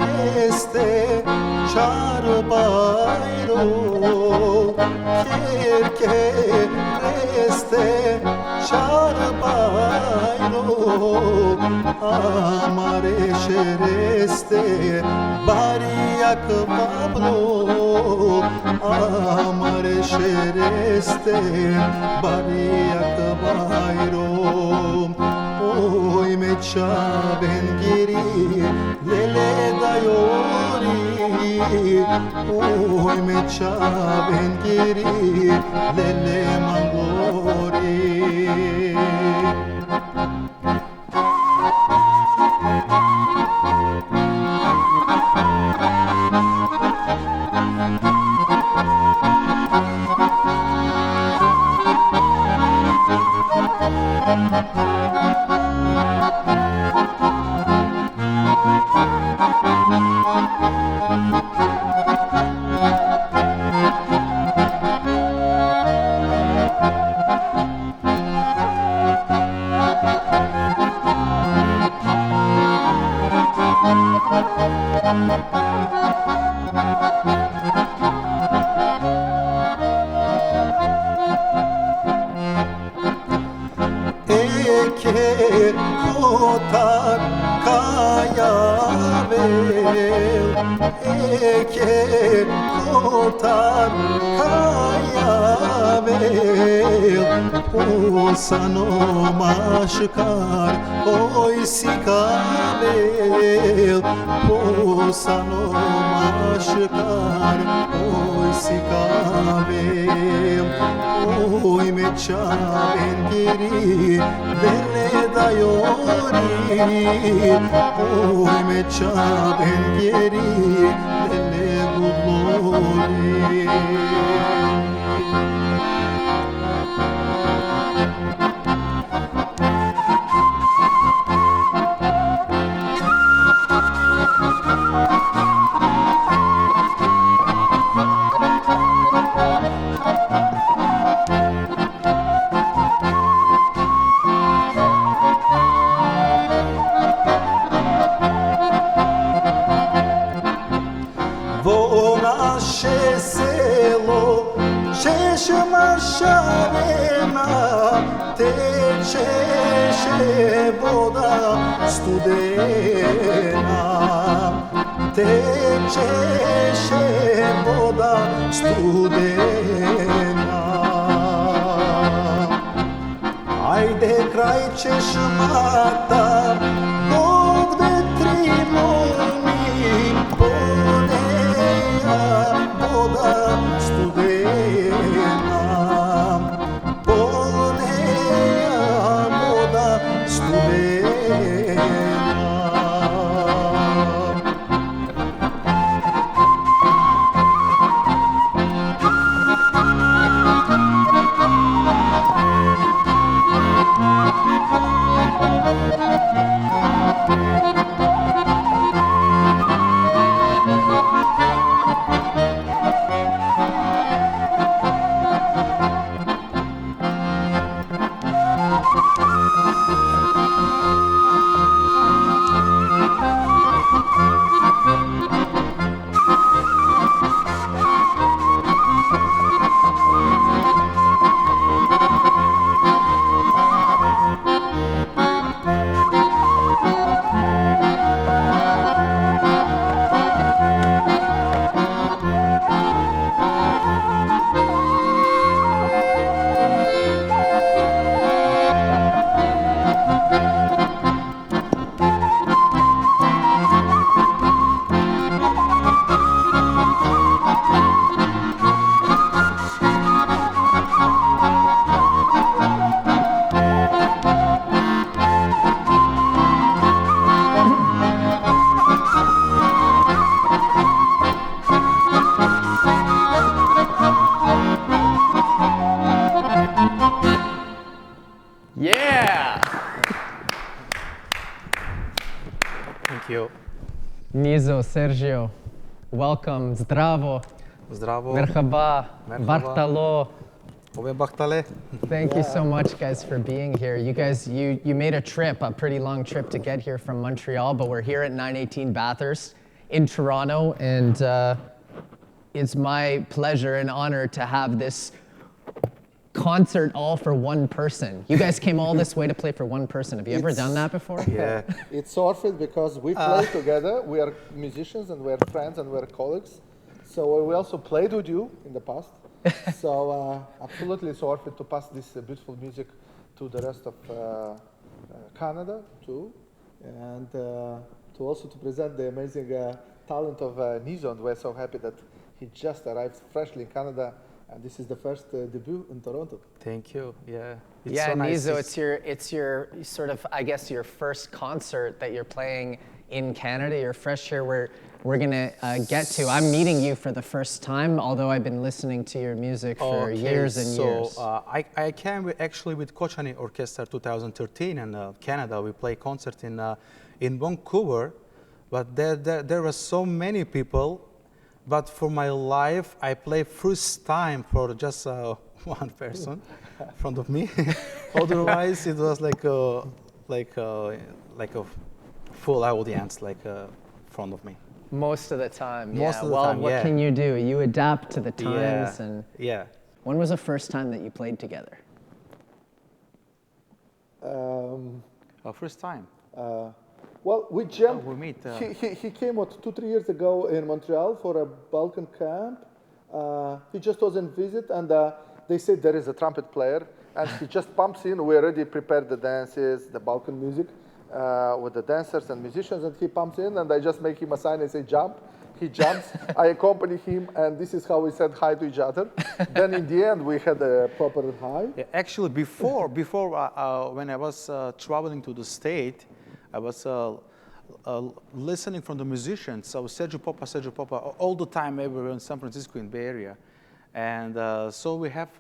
Kerkereste çarbayro, kerkereste çarbayro, amare şereste bariyak bablo, amare şereste bariyak bayro. Oy meça ben geri lele dayori, oy meça ben geri lele mangori. Eke kotar kaya vel, eke kotar kaya vel, osano maşkar oy sikavel, osano maşkar oy sikavel. Oy meça ben geri lele dayori, oy meça ben geri lele gulori. Tece voda studena, tece voda studena. Ajde kraj češmata, Bog vetri momi, poneja voda studena. Yeah! Thank you. Nizo, Sergiu, welcome, zdravo, Zdravo. merhaba, bartalo. Ove bahtale. Thank you so much, guys, for being here. You guys, you made a trip, a pretty long trip to get here from Montreal, but we're here at 918 Bathurst in Toronto, and it's my pleasure and honor to have this concert all for one person. You guys came all this way to play for one person. Have you ever done that before? Yeah. It's sorted because we play together. We are musicians and we're friends and we're colleagues. So we also played with you in the past. So absolutely sorted to pass this beautiful music to the rest of Canada too, and to also to present the amazing talent of Nizo. And we're so happy that he just arrived freshly in Canada. And this is the first debut in Toronto. Thank you. Yeah. Yeah, so nice. Nizo, it's your sort of, I guess, your first concert that you're playing in Canada. You're fresh here. We're gonna get to. I'm meeting you for the first time, although I've been listening to your music for years and years. So I came actually with Kochani Orchestra 2013 in Canada. We play concert in Vancouver, but there were so many people. But for my life, I play first time for just one person in front of me. Otherwise, it was like a full audience, like in front of me. Most of the time, yeah. Most of the well, time, what yeah. can you do? You adapt to the times. Yeah. And Yeah. when was the first time that you played together? Our first time. Well, we jumped. we meet. He came 2-3 years ago in Montreal for a Balkan camp. He just was in visit, and they said there is a trumpet player, and he just pumps in. We already prepared the dances, the Balkan music, with the dancers and musicians, and he pumps in, and I just make him a sign and say jump. He jumps. I accompany him, and this is how we said hi to each other. Then in the end, we had a proper hi. Yeah, actually, before when I was traveling to the state, I was listening from the musicians. So Sergiu Popa, all the time everywhere in San Francisco in Bay Area, and so we have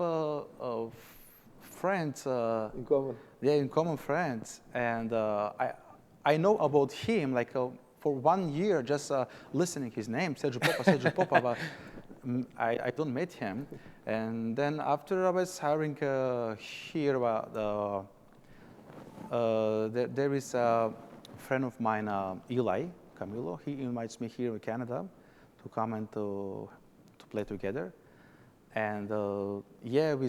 friends. In common. Yeah, in common friends, and I know about him like for 1 year just listening his name Sergiu Popa, but I don't meet him, and then after I was hearing here about there is a friend of mine, Eli Camilo. He invites me here in Canada to come and to play together. And yeah, we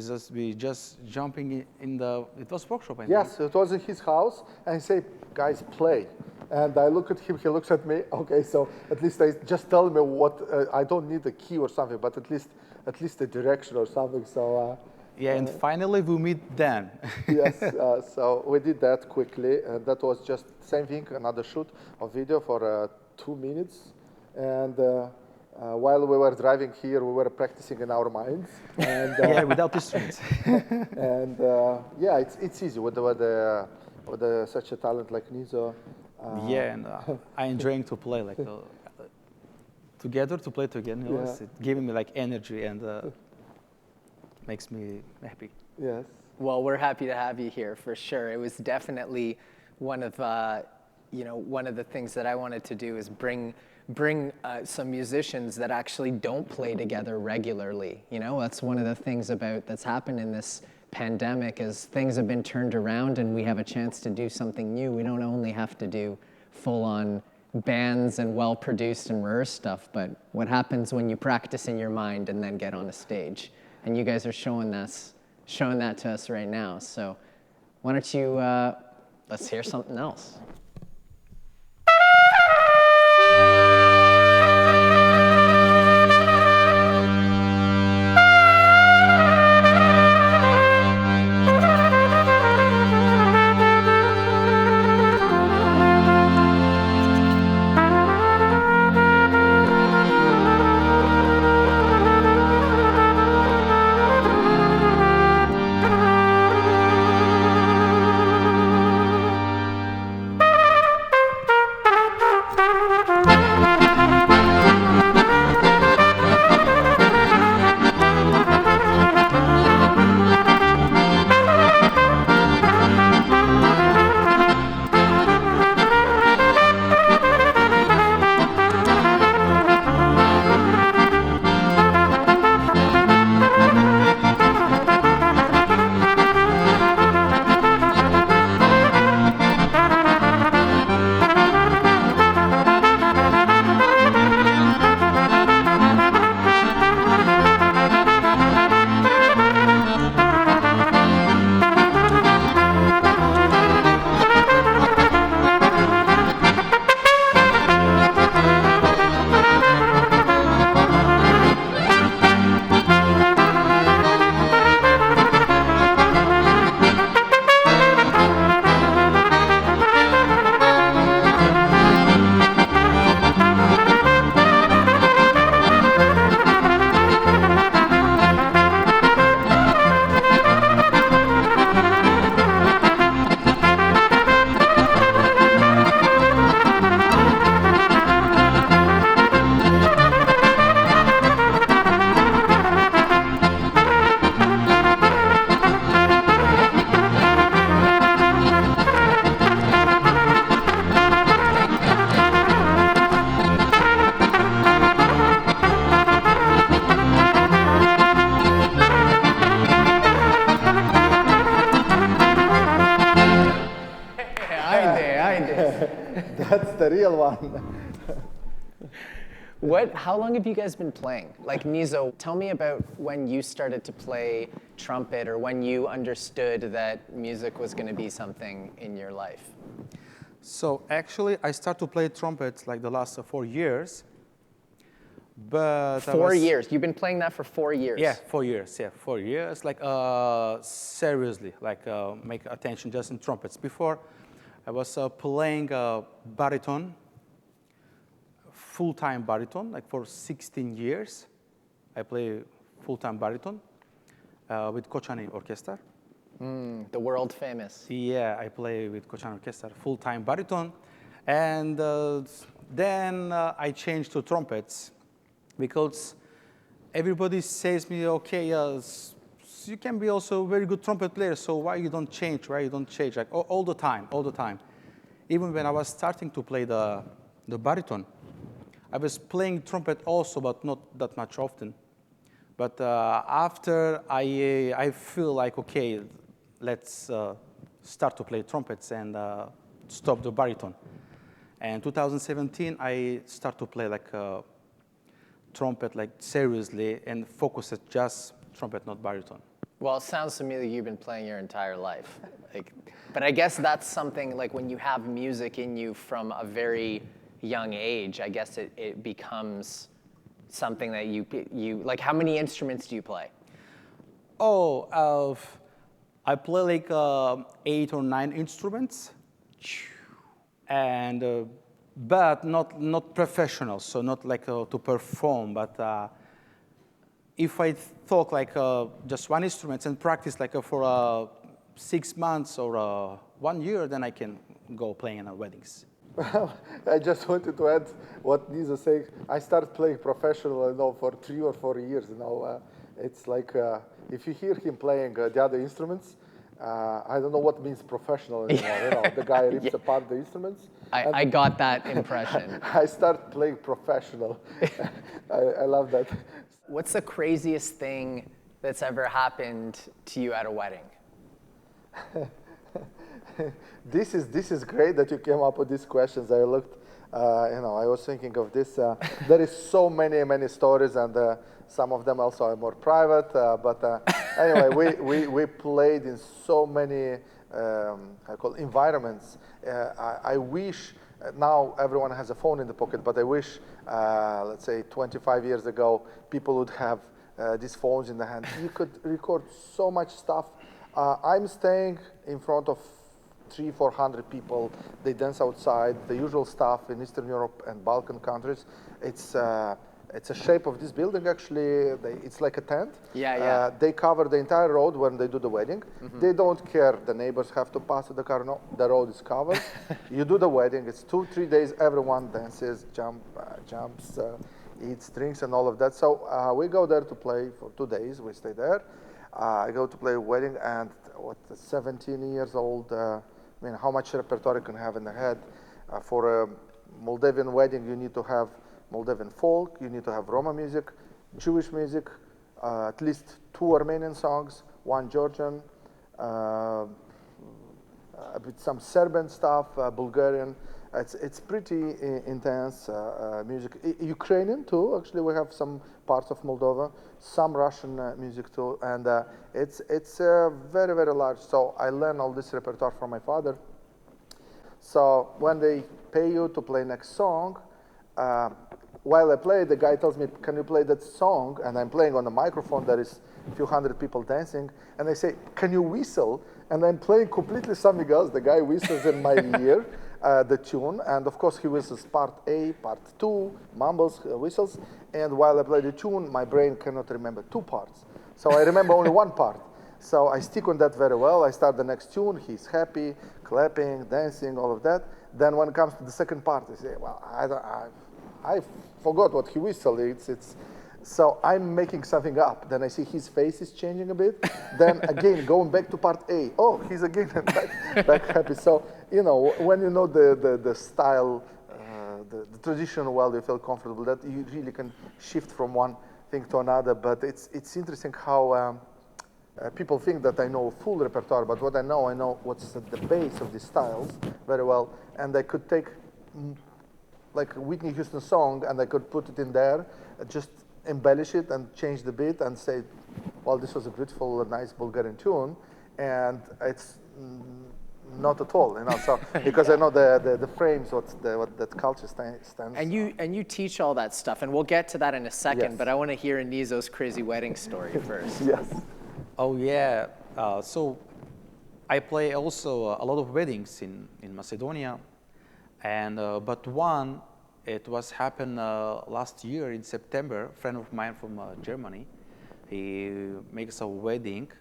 just jumping in the, it was workshop. Yes, it was in his house, and he said, guys, play. And I look at him, he looks at me, okay, so at least I just tell me what, I don't need a key or something, but at least a direction or something, so. Yeah, and finally we meet then. Yes, so we did that quickly, and that was just same thing, another shoot of video for 2 minutes. And while we were driving here, we were practicing in our minds. And, yeah, without instruments. And yeah, it's easy with such a talent like Nizo. Yeah, and I enjoying to play like together, to play together. You know, Yeah. it's giving me like energy and makes me happy. Yes. Well, we're happy to have you here for sure. It was definitely one of one of the things that I wanted to do is bring some musicians that actually don't play together regularly. You know, that's one of the things that's happened in this pandemic is things have been turned around and we have a chance to do something new. We don't only have to do full-on bands and well-produced and rehearsed stuff, but what happens when you practice in your mind and then get on a stage. And you guys are showing that to us right now. So why don't you, let's hear something else. That's the real one. How long have you guys been playing? Like Nizo, tell me about when you started to play trumpet or when you understood that music was going to be something in your life. So actually, I started to play trumpet like the last 4 years. But 4 years. You've been playing that for 4 years. Yeah, 4 years. Yeah, 4 years. Like seriously, like make attention just in trumpets. Before, I was playing baritone, full-time baritone, like for 16 years. I play full-time baritone with Koçani Orchestra. The world famous. Yeah, I play with Koçani Orchestra, full-time baritone. And then I changed to trumpets because everybody says me, okay, you can be also a very good trumpet player, so why you don't change, right? You don't change, like all the time, all the time. Even when I was starting to play the baritone, I was playing trumpet also, but not that much often. But after I feel like, okay, let's start to play trumpets and stop the baritone. And 2017, I start to play like trumpet, like seriously, and focus at just trumpet, not baritone. Well, it sounds to me like you've been playing your entire life. But I guess that's something like when you have music in you from a very young age, I guess it becomes something that you like. How many instruments do you play? Oh, I play like 8 or 9 instruments, and but not professional, so not like to perform. But if I talk like just one instrument and practice like for 6 months or 1 year, then I can go playing at weddings. Well, I just wanted to add what Nizo saying. I started playing professional, for 3 or 4 years. It's like if you hear him playing the other instruments, I don't know what means professional anymore. The guy rips apart the instruments. I got that impression. I started playing professional. I love that. What's the craziest thing that's ever happened to you at a wedding? This is great that you came up with these questions. I looked, I was thinking of this. There is so many stories, and some of them also are more private. But anyway, we played in so many environments. I wish now everyone has a phone in the pocket, but I wish, let's say 25 years ago, people would have these phones in the hand. You could record so much stuff. I'm staying in front of 300-400 people. They dance outside, the usual stuff in Eastern Europe and Balkan countries. It's a shape of this building, actually. It's like a tent. Yeah. They cover the entire road when they do the wedding. Mm-hmm. They don't care. The neighbors have to pass the car. No, the road is covered. You do the wedding. It's 2-3 days. Everyone dances, jumps, eats, drinks, and all of that. So we go there to play for 2 days. We stay there. I go to play a wedding, and 17 years old. How much repertoire you can have in the head. For a Moldavian wedding, you need to have Moldavian folk, you need to have Roma music, Jewish music, at least 2 Armenian songs, 1 Georgian, with some Serbian stuff, Bulgarian. It's pretty intense music. Ukrainian too, actually we have some parts of Moldova, some Russian music too, and it's very, very large. So I learned all this repertoire from my father. So when they pay you to play next song, while I play, the guy tells me, can you play that song? And I'm playing on a microphone, there is a few hundred people dancing, and they say, can you whistle? And I'm playing completely something else. The guy whistles in my ear. The tune, and of course he whistles part A, part 2, mumbles, whistles, and while I play the tune, my brain cannot remember 2 parts. So I remember only 1 part. So I stick on that very well. I start the next tune, he's happy, clapping, dancing, all of that. Then when it comes to the second part, I say, well, I forgot what he whistled. So I'm making something up. Then I see his face is changing a bit. Then again, going back to part A. Oh, he's again back happy. So, when you know the style, the tradition well, you feel comfortable that you really can shift from one thing to another. But it's interesting how people think that I know full repertoire, but what I know what's at the base of these styles very well, and I could take like a Whitney Houston song and I could put it in there, just embellish it and change the beat and say, well, this was a beautiful, nice Bulgarian tune, and it's not at all, so because I know the frames, what that culture stands. And you teach all that stuff, and we'll get to that in a second. Yes. But I want to hear Nizo's crazy wedding story first. Yes. Oh yeah, so I play also a lot of weddings in Macedonia, and but one, it was happened last year in September. A friend of mine from Germany, he makes a wedding,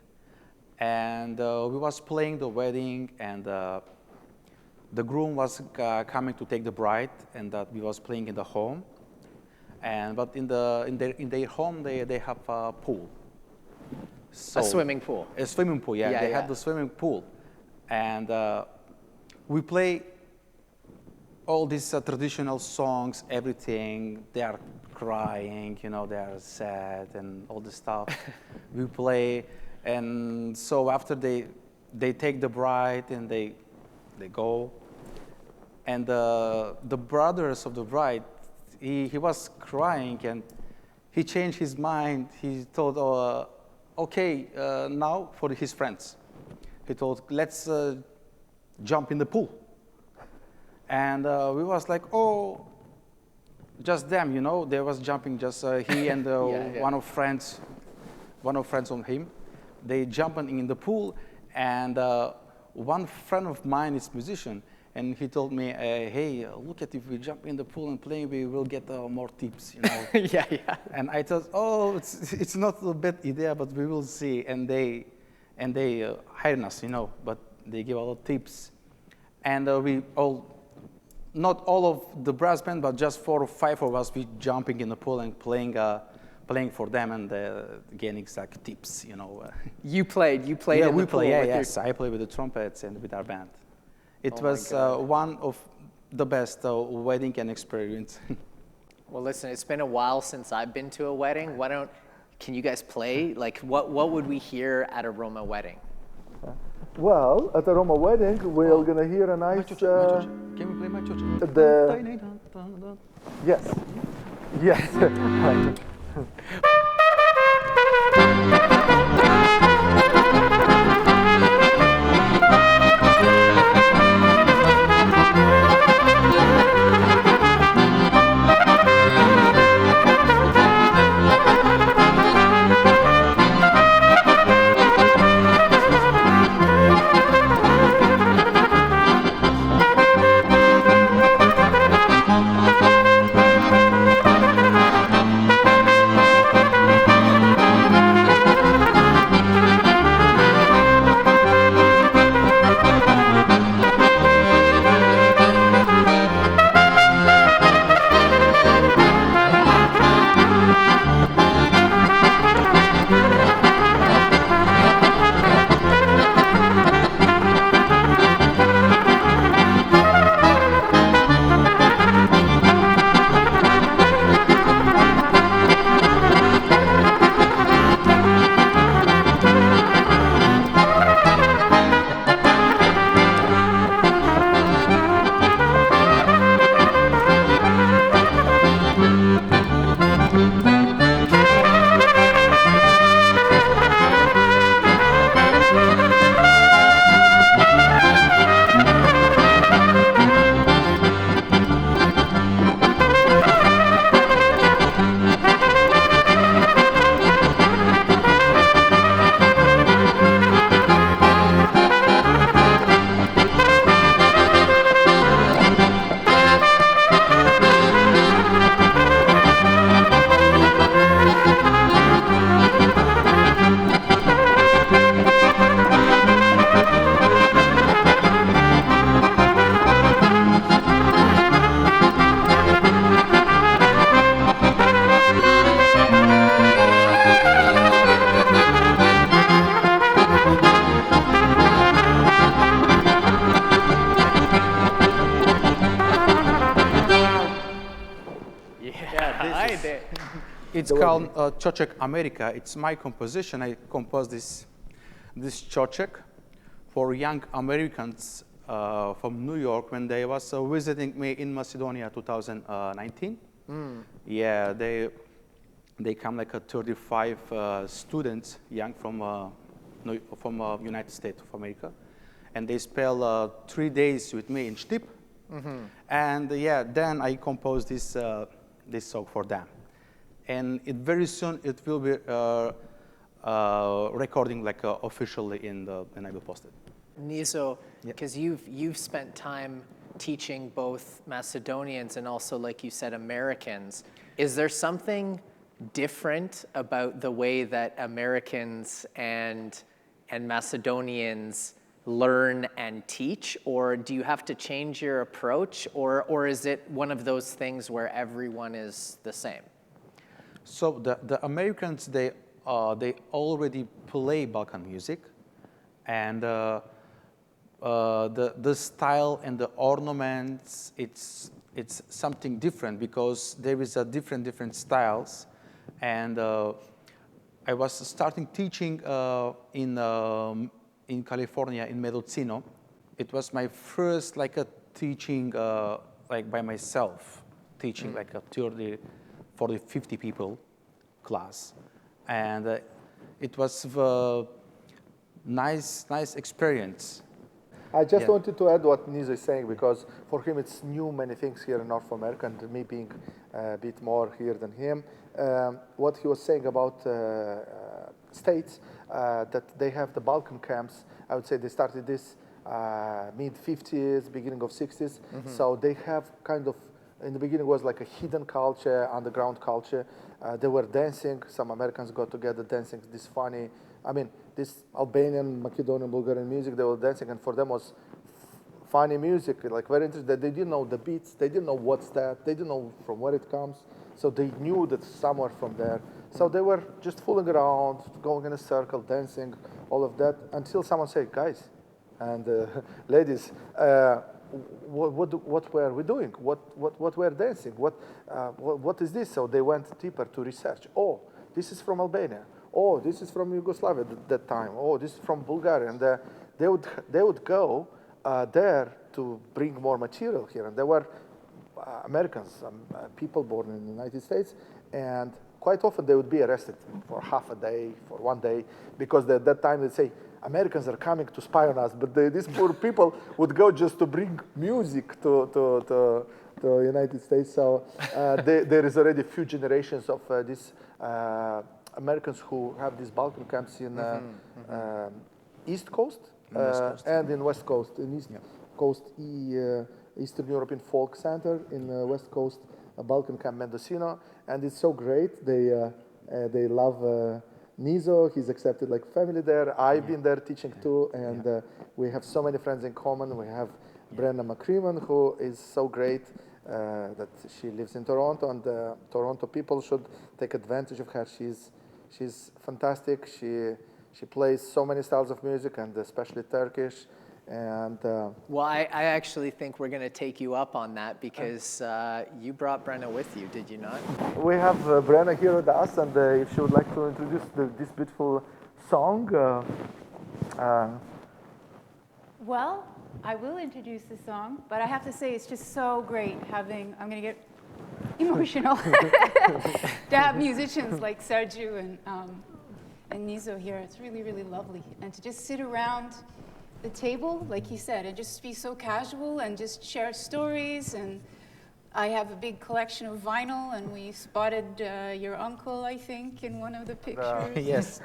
and we was playing the wedding, and the groom was coming to take the bride, and that we was playing in the home, and but in their home they have a pool. So, a swimming pool. A swimming pool, yeah. They had the swimming pool, and we play all these traditional songs, everything. They are crying, they are sad and all this stuff. We play, and so after they take the bride and they go, and the brothers of the bride, he was crying and he changed his mind. He thought, okay, now for his friends. He thought, let's jump in the pool. And we was like, oh, just them, they was jumping, just he and one of friends of him. They jumping in the pool, and one friend of mine is musician, and he told me, hey, look at, if we jump in the pool and play, we will get more tips, Yeah. And I thought, oh, it's not a bad idea, but we will see. And they hired us, but they give a lot of tips. And we all, not all of the brass band, but just 4 or 5 of us, we jumping in the pool and playing for them and gaining like tips, You played yeah, in we the pool. play. Yeah, with yes, I play with the trumpets and with our band. It was one of the best wedding and experience. Well, listen, it's been a while since I've been to a wedding. Can you guys play? Like, what would we hear at a Roma wedding? Well, at a Roma wedding, we're gonna hear a nice. Can we play my chocha? Yes. Yes. It's called Cocek Amerika. It's my composition. I composed this this Cocek for young Americans from New York when they was visiting me in Macedonia 2019. Yeah, they come like 35 students, young from United States of America, and they spend 3 days with me in Stip. And yeah, then I composed this song for them, and very soon it will be recording like officially and I will post it. Nizo, because you've spent time teaching both Macedonians and also, like you said, Americans. Is there something different about the way that Americans and Macedonians learn and teach, or do you have to change your approach, or is it one of those things where everyone is the same? So the Americans, they already play Balkan music, and the style and the ornaments, it's something different because there is a different styles, and I was starting teaching in California in Mendocino. It was my first like a teaching like by myself, teaching like a 30, 40, 50 people class, and it was a nice experience. I just wanted to add what Nizo is saying, because for him it's new many things here in North America, and me being a bit more here than him. What he was saying about states, that they have the Balkan camps. I would say they started this mid-50s, beginning of 60s. So they have kind of, in the beginning was like a hidden culture, underground culture. They were dancing. Some Americans got together dancing this funny, I mean, this Albanian, Macedonian, Bulgarian music, they were dancing, and for them was funny music, like very interesting. They didn't know the beats, they didn't know what's that, they didn't know from where it comes. So they knew that somewhere from there. So they were just fooling around, going in a circle, dancing, all of that, until someone said, guys and ladies, what were we doing? What were dancing? What is this? So they went deeper to research. Oh, this is from Albania. Oh, this is from Yugoslavia at that time. Oh, this is from Bulgaria. And they would go there to bring more material here. And there were Americans, people born in the United States, and quite often they would be arrested for half a day, for 1 day, because at that time they'd say, Americans are coming to spy on us, but these poor people would go just to bring music to United States. So there is already a few generations of these Americans who have these Balkan camps in East Coast, and in West Coast. In East Coast, Eastern European Folk Center, in West Coast, Balkan Camp Mendocino, and it's so great. They love Nizo. He's accepted like family there. I've been there teaching too, and we have so many friends in common. We have Brenna MACCRIMMON, who is so great that she lives in Toronto, and the Toronto people should take advantage of her. She's fantastic. She plays so many styles of music, and especially Turkish. And well, I actually think we're going to take you up on that, because you brought Brenna with you, did you not? We have Brenna here with us, and if she would like to introduce this beautiful song. Well, I will introduce the song, but I have to say it's just so great having, I'm going to get emotional, to have musicians like Sergiu and Nizo here. It's really, really lovely. And to just sit around the table, like he said, and just be so casual and just share stories. And I have a big collection of vinyl, and we spotted your uncle, I think, in one of the pictures. Yes.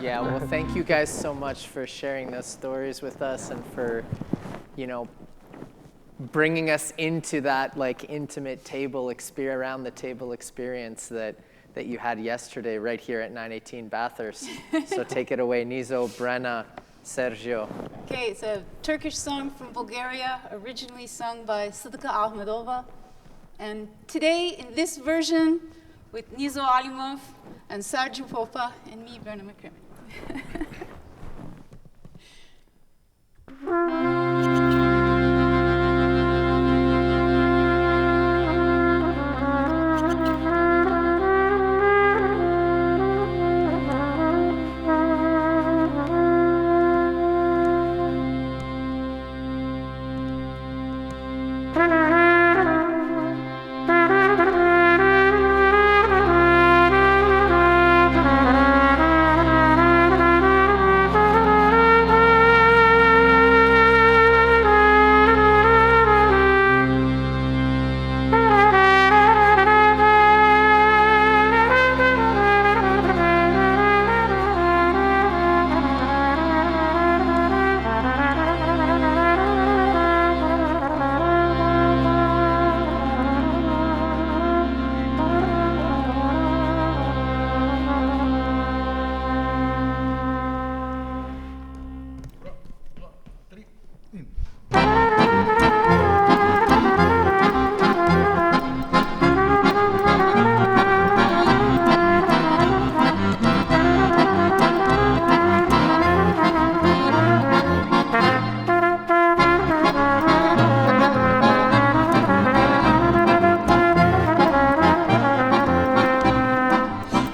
Yeah, well, thank you guys so much for sharing those stories with us, and for, you know, bringing us into that like intimate around the table experience that you had yesterday right here at 918 Bathurst. So take it away, Nizo, Brenna, Sergiu. Okay, it's a Turkish song from Bulgaria, originally sung by Sıdıka Ahmedova. And today, in this version, with Nizo ALIMOV and Sergiu POPA and me, Brenna MACCRIMMON.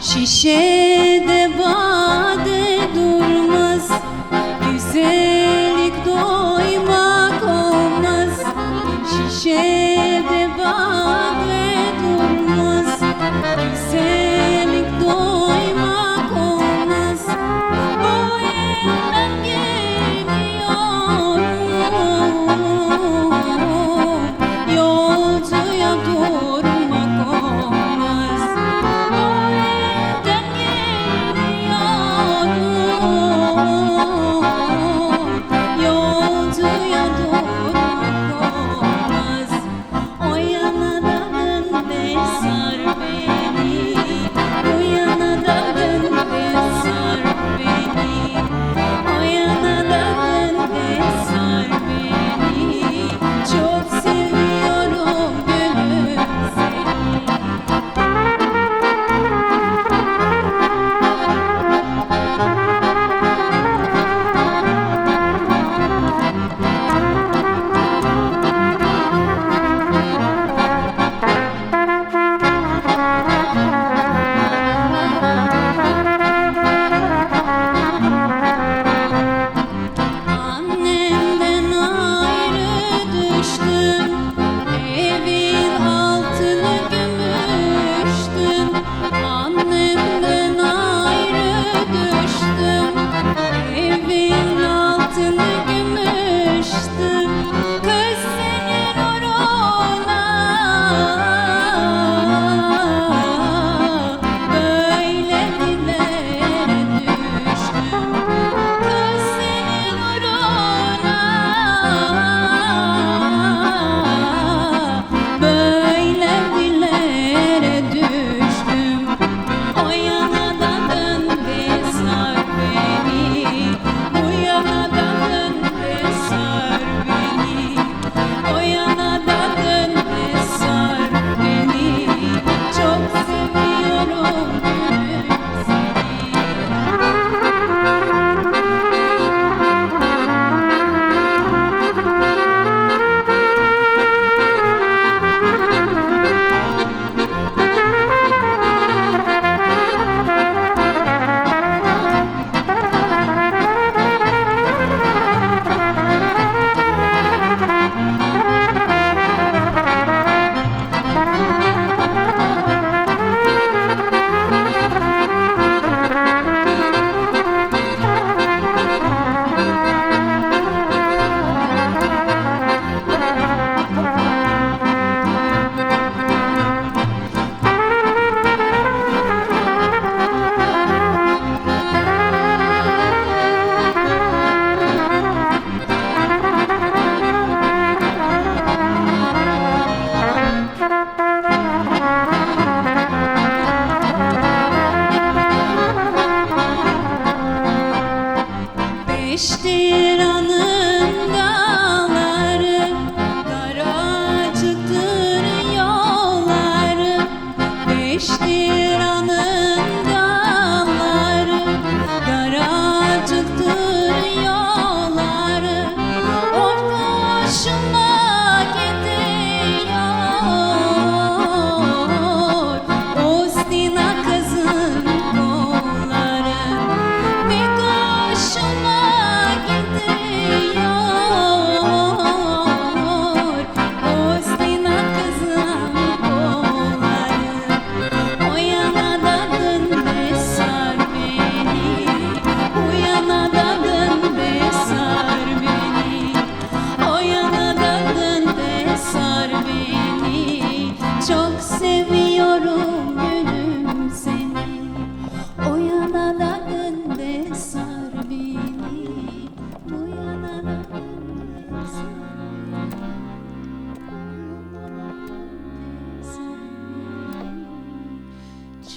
Şişede bade durmaz, güzellik doymak olmaz. Şişede bade durmaz, güzellik doymak olmaz. Bu elden geliyorum, yolcuya durmak olmaz. Bu elden geliyorum,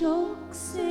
çok seviyorum.